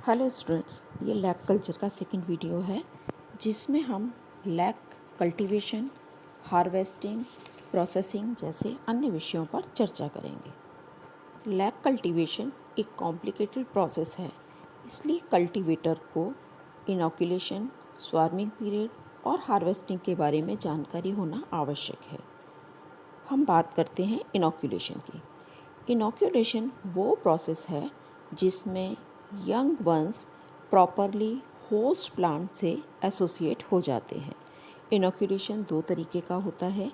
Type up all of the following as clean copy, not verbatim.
Hello students, ये lack culture का second video है जिसमें हम लैक कल्टीवेशन, हार्वेस्टिंग, प्रोसेसिंग जैसे अन्य विषयों पर चर्चा करेंगे। लैक कल्टीवेशन एक कॉम्प्लिकेटेड प्रोसेस है, इसलिए कल्टीवेटर को इनोकुलेशन, स्वार्मिंग पीरियड और हार्वेस्टिंग के बारे में जानकारी होना आवश्यक है। हम बात करते हैं इनोकुलेशन की। इनोकुलेशन वो प्रोसेस है जिसमें young ones properly host plant से एसोसिएट हो जाते हैं। इनोकुलेशन दो तरीके का होता है।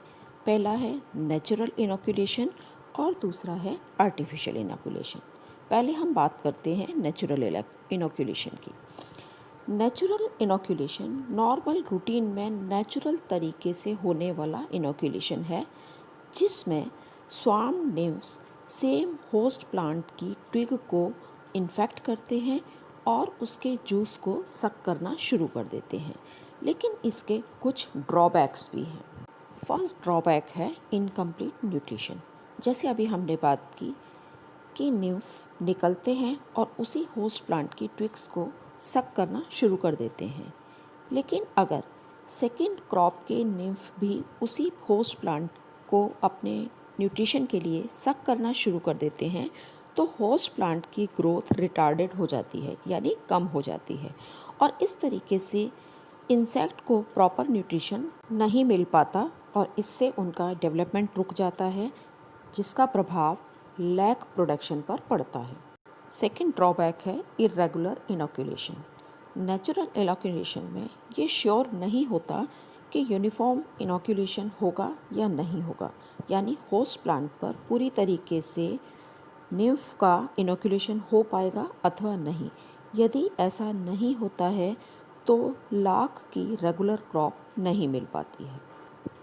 पहला है नेचुरल इनोकुलेशन और दूसरा है आर्टिफिशियल इनोकुलेशन। पहले हम बात करते हैं नेचुरल इनोकुलेशन की। नेचुरल इनोकुलेशन नॉर्मल रूटीन में नेचुरल तरीके से होने वाला इनोकुलेशन है जिसमें स्वार्म निम्फ्स सेम होस्ट प्लांट की ट्विग को इन्फेक्ट करते हैं और उसके जूस को सक करना शुरू कर देते हैं। लेकिन इसके कुछ ड्रॉबैक्स भी हैं। फर्स्ट ड्रॉबैक है इनकम्प्लीट न्यूट्रिशन। जैसे अभी हमने बात की कि निम्फ निकलते हैं और उसी होस्ट प्लांट की ट्विग्स को सक करना शुरू कर देते हैं। लेकिन अगर सेकेंड क्रॉप के निम्फ भी उसी होस्ट प्लांट को अपने न्यूट्रिशन के लिए सक करना शुरू कर देते हैं तो होस्ट प्लांट की ग्रोथ रिटार्डेड हो जाती है, यानी कम हो जाती है, और इस तरीके से इंसेक्ट को प्रॉपर न्यूट्रिशन नहीं मिल पाता और इससे उनका डेवलपमेंट रुक जाता है, जिसका प्रभाव लैक प्रोडक्शन पर पड़ता है। सेकेंड ड्रॉबैक है इरेगुलर इनोकुलेशन। नेचुरल इनोकुलेशन में ये श्योर नहीं होता कि यूनिफॉर्म इनोकुलेशन होगा या नहीं होगा, यानी होस्ट प्लांट पर पूरी तरीके से निम्फ का इनोकुलेशन हो पाएगा अथवा नहीं। यदि ऐसा नहीं होता है तो लाख की रेगुलर क्रॉप नहीं मिल पाती है।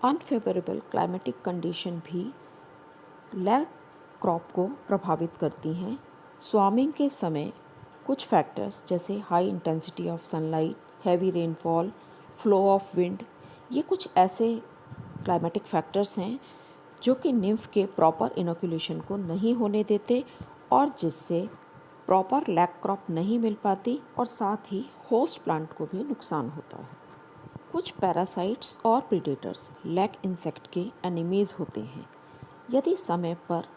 अनफेवरेबल क्लाइमेटिक कंडीशन भी लैक क्रॉप को प्रभावित करती हैं। स्वार्मिंग के समय कुछ फैक्टर्स जैसे high intensity of sunlight, heavy rainfall, flow of wind, ये कुछ ऐसे क्लाइमेटिक फैक्टर्स हैं जो कि निम्फ के प्रॉपर इनोकुलेशन को नहीं होने देते और जिससे प्रॉपर लैक क्रॉप नहीं मिल पाती और साथ ही होस्ट प्लांट को भी नुकसान होता है। कुछ पैरासाइट्स और प्रीडेटर्स लैक इंसेक्ट के एनिमीज होते हैं। यदि समय पर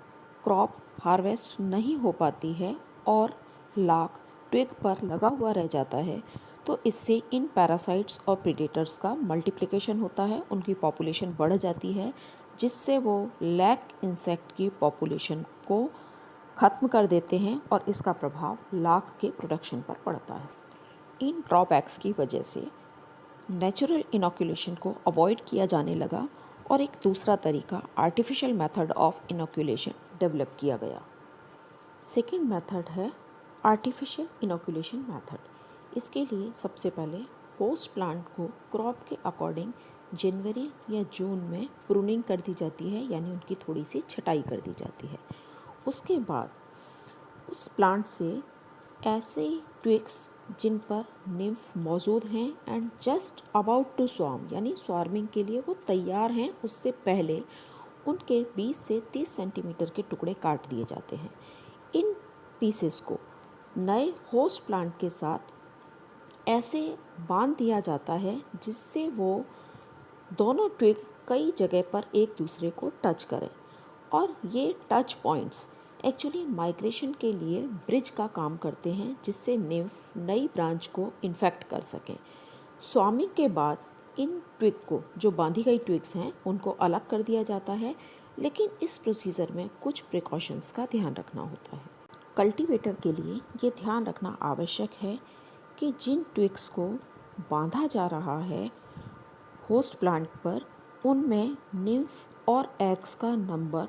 क्रॉप हार्वेस्ट नहीं हो पाती है और लाख ट्विग पर लगा हुआ रह जाता है तो इससे इन पैरासाइट्स और प्रीडेटर्स का मल्टीप्लिकेशन होता है, उनकी पॉपुलेशन बढ़ जाती है, जिससे वो लैक इंसेक्ट की पॉपुलेशन को ख़त्म कर देते हैं और इसका प्रभाव लाख के प्रोडक्शन पर पड़ता है। इन ड्रॉबैक्स की वजह से नेचुरल इनोकुलेशन को अवॉइड किया जाने लगा और एक दूसरा तरीका artificial method of inoculation develop किया गया। सेकेंड मेथड है आर्टिफिशियल इनोकुलेशन मेथड। इसके लिए सबसे पहले होस्ट प्लांट को क्रॉप के अकॉर्डिंग जनवरी या जून में प्रूनिंग कर दी जाती है, यानी उनकी थोड़ी सी छटाई कर दी जाती है। उसके बाद उस प्लांट से ऐसे ट्विग्स जिन पर निम्फ मौजूद हैं and just about to swarm, यानी स्वार्मिंग के लिए वो तैयार हैं, उससे पहले उनके 20 से 30 सेंटीमीटर के टुकड़े काट दिए जाते हैं। इन पीसेस को नए होस्ट प्लांट के साथ ऐसे बांध दिया जाता है जिससे वो दोनों ट्विग कई जगह पर एक दूसरे को टच करें, और ये टच पॉइंट्स एक्चुअली माइग्रेशन के लिए ब्रिज का काम करते हैं जिससे निम्फ नई ब्रांच को इन्फेक्ट कर सकें। स्वार्मिंग के बाद इन ट्विग को, जो बांधी गई ट्विग्स हैं, उनको अलग कर दिया जाता है, लेकिन इस प्रोसीजर में कुछ प्रिकॉशंस का ध्यान रखना होता है। कल्टीवेटर के लिए ये ध्यान रखना आवश्यक है कि जिन ट्विग्स को बांधा जा रहा है होस्ट प्लांट पर, उनमें निम्फ और एग्स का नंबर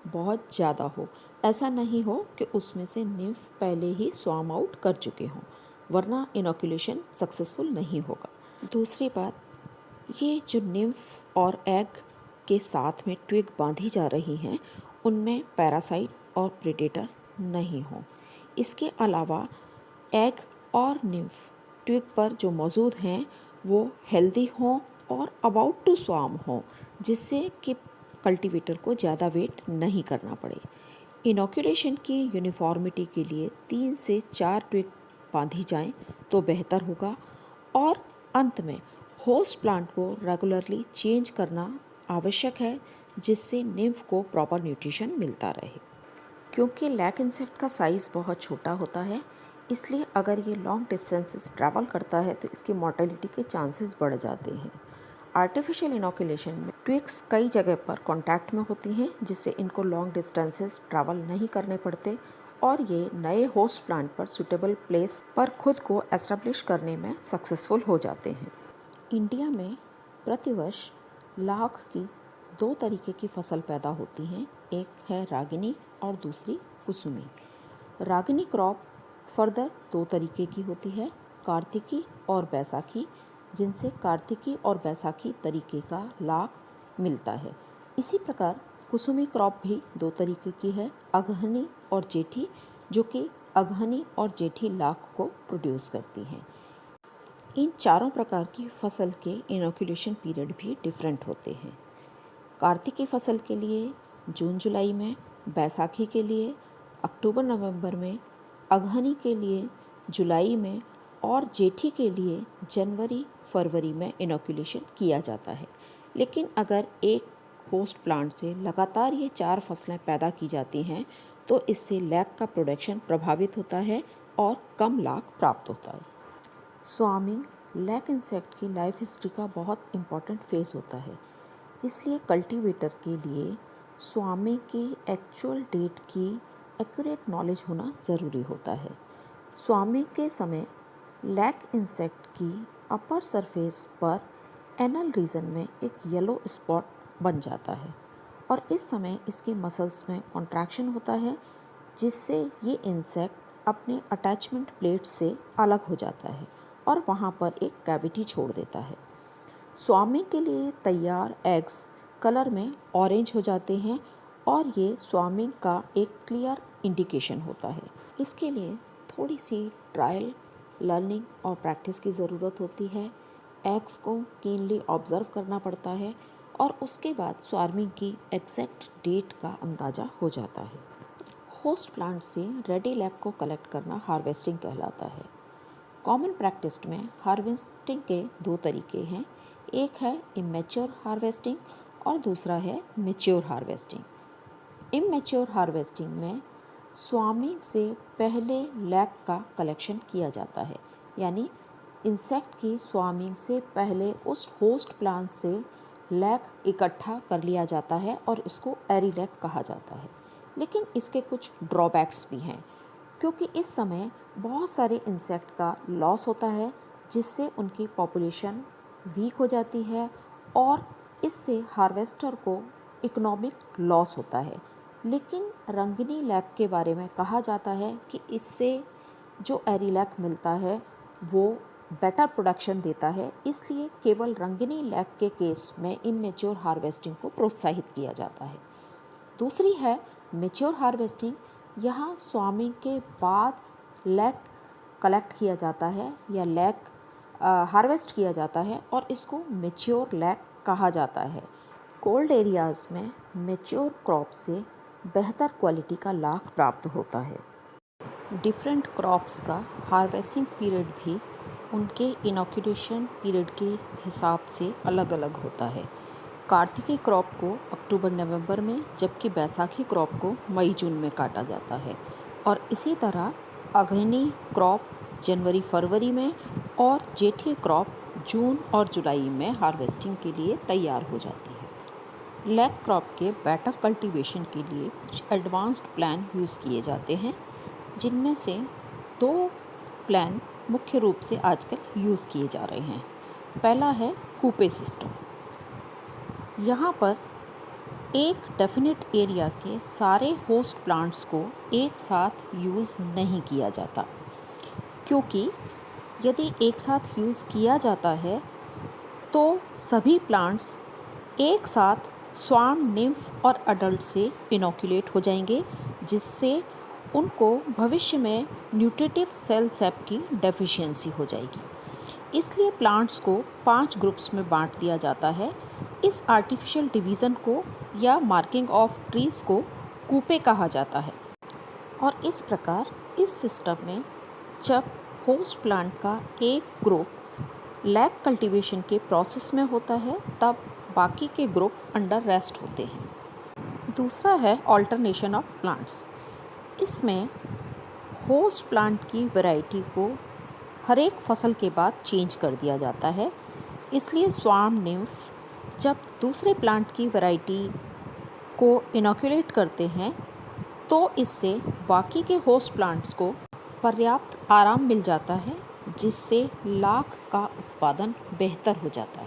बहुत ज़्यादा हो। ऐसा नहीं हो कि उसमें से निम्फ पहले ही स्वार्म आउट कर चुके हों, वरना इनोकुलेशन सक्सेसफुल नहीं होगा। दूसरी बात, ये जो निम्फ और एग के साथ में ट्विग बांधी जा रही हैं उनमें पैरासाइट और प्रेडेटर नहीं हों। इसके अलावा एग और निम्फ ट्विग पर जो मौजूद हैं वो हेल्दी हों और अबाउट टू स्वार्म हों, जिससे कि कल्टीवेटर को ज़्यादा वेट नहीं करना पड़े। इनोकुलेशन की यूनिफॉर्मिटी के लिए 3 से 4 ट्विग बांधी जाएं तो बेहतर होगा। और अंत में होस्ट प्लांट को रेगुलरली चेंज करना आवश्यक है, जिससे निम्फ को प्रॉपर न्यूट्रिशन मिलता रहे। क्योंकि लैक इंसेक्ट का साइज़ बहुत छोटा होता है, इसलिए अगर ये लॉन्ग डिस्टेंसेस ट्रैवल करता है तो इसकी मॉर्टेलिटी के चांसेस बढ़ जाते हैं। आर्टिफिशियल इनोकुलेशन में ट्विक्स कई जगह पर कांटेक्ट में होती हैं, जिससे इनको लॉन्ग डिस्टेंसेस ट्रैवल नहीं करने पड़ते और ये नए होस्ट प्लांट पर सूटेबल प्लेस पर खुद को एस्टेब्लिश करने में सक्सेसफुल हो जाते हैं। इंडिया में प्रतिवर्ष लाख की 2 तरीके की फसल पैदा होती हैं, एक है रागिनी और दूसरी कुसुमी। रागिनी क्रॉप फर्दर 2 तरीके की होती है, कार्तिकी और बैसाखी, जिनसे कार्तिकी और बैसाखी तरीके का लाख मिलता है। इसी प्रकार कुसुमी क्रॉप भी 2 तरीके की है, अगहनी और जेठी, जो कि अगहनी और जेठी लाख को प्रोड्यूस करती हैं। इन चारों प्रकार की फसल के इनोकुलेशन पीरियड भी डिफरेंट होते हैं। कार्तिकी फसल के लिए जून जुलाई में, बैसाखी के लिए अक्टूबर नवंबर में, अगहनी के लिए जुलाई में और जेठी के लिए जनवरी फरवरी में इनोकुलेशन किया जाता है। लेकिन अगर एक होस्ट प्लांट से लगातार ये 4 फसलें पैदा की जाती हैं तो इससे लैक का प्रोडक्शन प्रभावित होता है और कम लाख प्राप्त होता है। स्वार्मिंग लैक इंसेक्ट की लाइफ हिस्ट्री का बहुत इम्पॉर्टेंट फेज़ होता है, इसलिए कल्टीवेटर के लिए स्वार्मिंग की एक्चुअल डेट की एक्यूरेट नॉलेज होना ज़रूरी होता है। स्वार्मिंग के समय लैक इंसेक्ट की अपर सरफेस पर एनल रीजन में एक येलो स्पॉट बन जाता है और इस समय इसके मसल्स में कॉन्ट्रैक्शन होता है, जिससे ये इंसेक्ट अपने अटैचमेंट प्लेट से अलग हो जाता है और वहाँ पर एक कैविटी छोड़ देता है। स्वार्मिंग के लिए तैयार एग्स कलर में ऑरेंज हो जाते हैं और ये स्वार्मिंग का एक क्लियर इंडिकेशन होता है। इसके लिए थोड़ी सी ट्रायल, लर्निंग और प्रैक्टिस की ज़रूरत होती है। एग्स को कीनली ऑब्ज़र्व करना पड़ता है और उसके बाद स्वार्मिंग की एग्जैक्ट डेट का अंदाज़ा हो जाता है। होस्ट प्लांट से रेडी लैक को कलेक्ट करना हार्वेस्टिंग कहलाता है। कॉमन प्रैक्टिस में हार्वेस्टिंग के 2 तरीके हैं, एक है इमेच्योर हार्वेस्टिंग और दूसरा है मैच्योर हार्वेस्टिंग। इमेच्योर हार्वेस्टिंग में स्वार्मिंग से पहले लैक का कलेक्शन किया जाता है, यानी इंसेक्ट की स्वार्मिंग से पहले उस होस्ट प्लांट से लैक इकट्ठा कर लिया जाता है और इसको एरी लैक कहा जाता है। लेकिन इसके कुछ ड्रॉबैक्स भी हैं, क्योंकि इस समय बहुत सारे इंसेक्ट का लॉस होता है, जिससे उनकी पॉपुलेशन वीक हो जाती है और इससे हार्वेस्टर को इकोनॉमिक लॉस होता है। लेकिन रंगिनी लैक के बारे में कहा जाता है कि इससे जो एरी लैक मिलता है वो बेटर प्रोडक्शन देता है, इसलिए केवल रंगिनी लैक के केस में इमेच्योर हार्वेस्टिंग को प्रोत्साहित किया जाता है। दूसरी है मैच्योर हार्वेस्टिंग। यहाँ स्वार्मिंग के बाद लैक कलेक्ट किया जाता है या लैक हार्वेस्ट किया जाता है और इसको मैच्योर लैक कहा जाता है। कोल्ड एरियाज़ में मैच्योर क्रॉप से बेहतर क्वालिटी का लाख प्राप्त होता है। डिफरेंट क्रॉप्स का हार्वेस्टिंग पीरियड भी उनके इनोकुलेशन पीरियड के हिसाब से अलग अलग होता है। कार्तिकी क्रॉप को अक्टूबर नवंबर में, जबकि बैसाखी क्रॉप को मई जून में काटा जाता है और इसी तरह अगहनी क्रॉप जनवरी फरवरी में और जेठी क्रॉप जून और जुलाई में हार्वेस्टिंग के लिए तैयार हो जाती है। लैक क्रॉप के बेटर कल्टीवेशन के लिए कुछ एडवांस्ड प्लान यूज़ किए जाते हैं, जिनमें से 2 प्लान मुख्य रूप से आजकल यूज़ किए जा रहे हैं। पहला है कूपे सिस्टम। यहाँ पर एक डेफिनेट एरिया के सारे होस्ट प्लांट्स को एक साथ यूज़ नहीं किया जाता, क्योंकि यदि एक साथ यूज़ किया जाता है तो सभी प्लांट्स एक साथ स्वार्म, निम्फ और अडल्ट से इनोकुलेट हो जाएंगे, जिससे उनको भविष्य में न्यूट्रिटिव सेल सेप की डेफिशिएंसी हो जाएगी। इसलिए प्लांट्स को 5 ग्रुप्स में बांट दिया जाता है। इस आर्टिफिशियल डिवीज़न को या मार्किंग ऑफ ट्रीज को कूपे कहा जाता है और इस प्रकार इस सिस्टम में जब होस्ट प्लांट का एक ग्रुप लैक कल्टीवेशन के प्रोसेस में होता है, तब बाकी के ग्रुप अंडर रेस्ट होते हैं। दूसरा है ऑल्टरनेशन ऑफ प्लांट्स। इसमें होस्ट प्लांट की वैरायटी को हर एक फसल के बाद चेंज कर दिया जाता है। इसलिए स्वार्म निम्फ जब दूसरे प्लांट की वैरायटी को इनोक्यूलेट करते हैं तो इससे बाकी के होस्ट प्लांट्स को पर्याप्त आराम मिल जाता है, जिससे लाख का उत्पादन बेहतर हो जाता है।